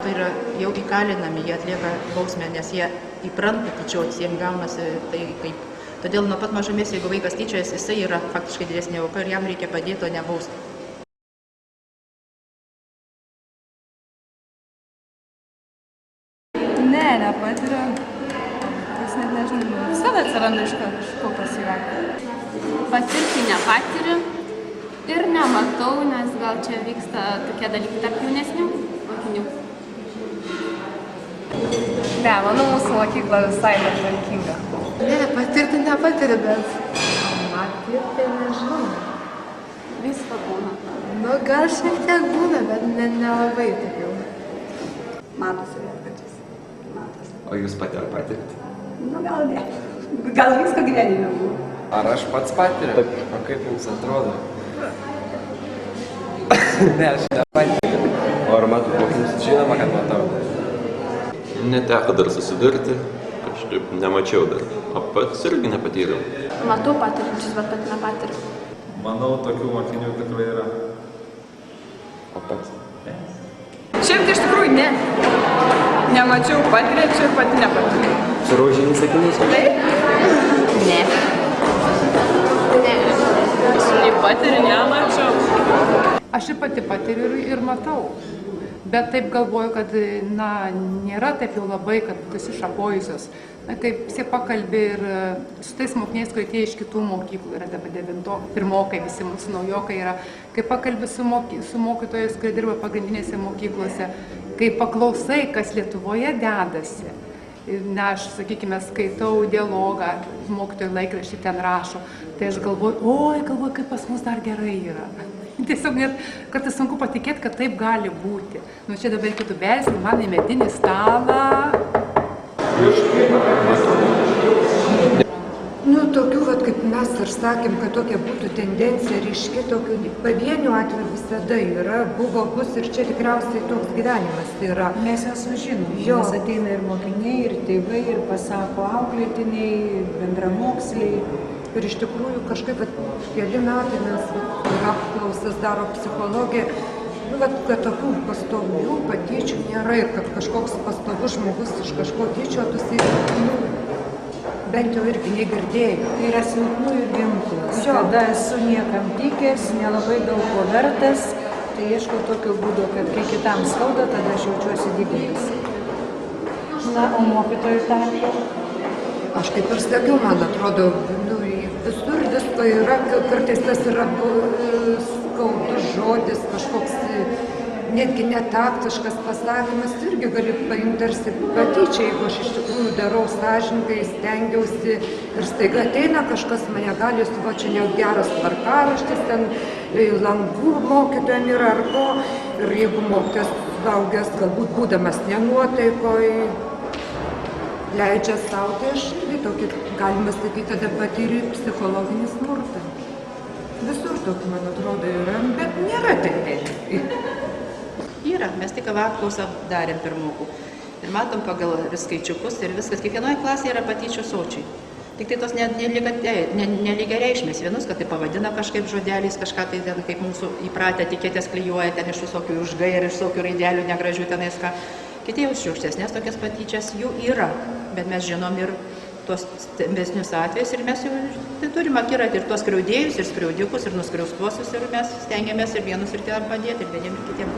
metų yra jau įkalinami, jie atlieka bausmę, nes jie įpranta tyčiotis, jiems gaunasi tai kaip. Todėl nuo pat mažumės, jeigu vaikas tyčiojasi, jisai yra faktiškai didesnė auka ir jam reikia padėti, o ne bausti. Ne, nepatiriu. Tas net nežinau, visada atsiranda iš kažko pasijuokti. Patirti nepatiriu ir nematau, nes gal čia vyksta tokie dalykai tarp jaunesnių mokinių. Ne, manau, mūsų mokykla visai netvarkinga. Ne, patirti nepatiriu, bet matirti nežinau. Visko būna. Nu, gal šiek tiek būna, bet nelabai taip jau. Matosi retkarčiais. Matosi. O jūs pati ar patirti? Nu, gal ne. Gal visko gyvenime buvo. Ar aš pats patiriu? O kaip jums atrodo? Ne, aš nepatiriu. O ar matau, jums žinoma, kad matau? Neteko dar susidurti, kažkaip nemačiau dar, o pats irgi nepatyriau. Matau patirinčius, bet pati nepatiriu. Manau, tokių mokinių tikrai yra. O pats? Šiaip tai iš tikrųjų ne. Nemačiau patiriančių ir pati nepatiriu. Su rožiniais sakiniais? Taip? Ne. Ne. Nei patiriu, nemačiau. Aš ir pati patiriu ir matau. Bet taip galvoju, kad nėra taip jau labai, kad būtų iššakojusios. Kaip visi pakalbė ir su tais mokiniais, kurie tie iš kitų mokyklų yra, dabar pirmokai, visi mūsų naujokai yra. Kai pakalbė su mokytojais, kurie dirba pagrindinėse mokyklose, kai paklausai, kas Lietuvoje dedasi, na, aš, sakykime, skaitau dialogą, mokytojų laikraštį ten rašo, tai aš galvoju, kaip pas mus dar gerai yra. Tiesiog net kartais sunku patikėti, kad taip gali būti. Nu, čia dabar reikėtų belsti man į medinį stalą. Nu, tokių, kaip mes ir sakėm, kad tokia būtų tendencija ryški, tokių pavienių atvejų visada yra, buvo, bus ir čia tikriausiai toks gyvenimas yra. Mes esu žinom, nes ateina ir mokiniai, ir tėvai, ir pasako auklėtiniai, bendramoksliai. Ir iš tikrųjų kažkaip keli metai mes apklausas daro psichologija, kad tokių pastovių patyčių nėra ir kad kažkoks pastovus žmogus iš kažko tyčiotųsi, bent jau irgi negirdėjau. Tai yra silpnųjų ginklas. Kada esu niekam tikęs, nelabai daug ko vertas, tai ieškau tokio būdo, kad kai kitam skauda, tada aš jaučiuosi didelis. Na, o mokytojų tarpe? Aš kaip ir sakiau, man atrodo, visur visko yra, kartais tas yra skaudus žodis, kažkoks netgi netaktiškas pasakymas, irgi gali paimti tarsi patyčią, jeigu aš iš tikrųjų darau sąžiningai, stengiausi ir staiga ateina kažkas, mane gali suvo, čia negeras tvarkaraštis, ten langų mokytojam yra ar ko, ir jeigu mokytojas suaugęs, galbūt būdamas nenuotaikoj, leidžia savo, tai aš tokį, galima sakyti, tada patyrė psichologinį smurtą. Visur tokį, man atrodo, yra, bet nėra tendencijų. Yra, mes tik apklausą darėm pirmokų. Ir matom pagal skaičiukus ir viskas, kiekvienoje klasėje yra patyčių sočiai. Tik tai tos nelygiareikšmės. Vienus, kad tai pavadina kažkaip žodeliais, kažką tai ten, kaip mūsų įpratę etiketės klijuoja, ten iš visokių užgai ir iš visokių raidelių negražių tenais ką. Kiti jau šiurkštesnės tokias patyčias jų yra, bet mes žinom ir tuos stambesnius atvejus ir mes jau tai turim akiratį ir tuos skriaudėjus, ir skriaudikus, ir nuskriaustuosius ir mes stengiamės ir vienus ir kitiem padėti, ir vieniem ir kitiem.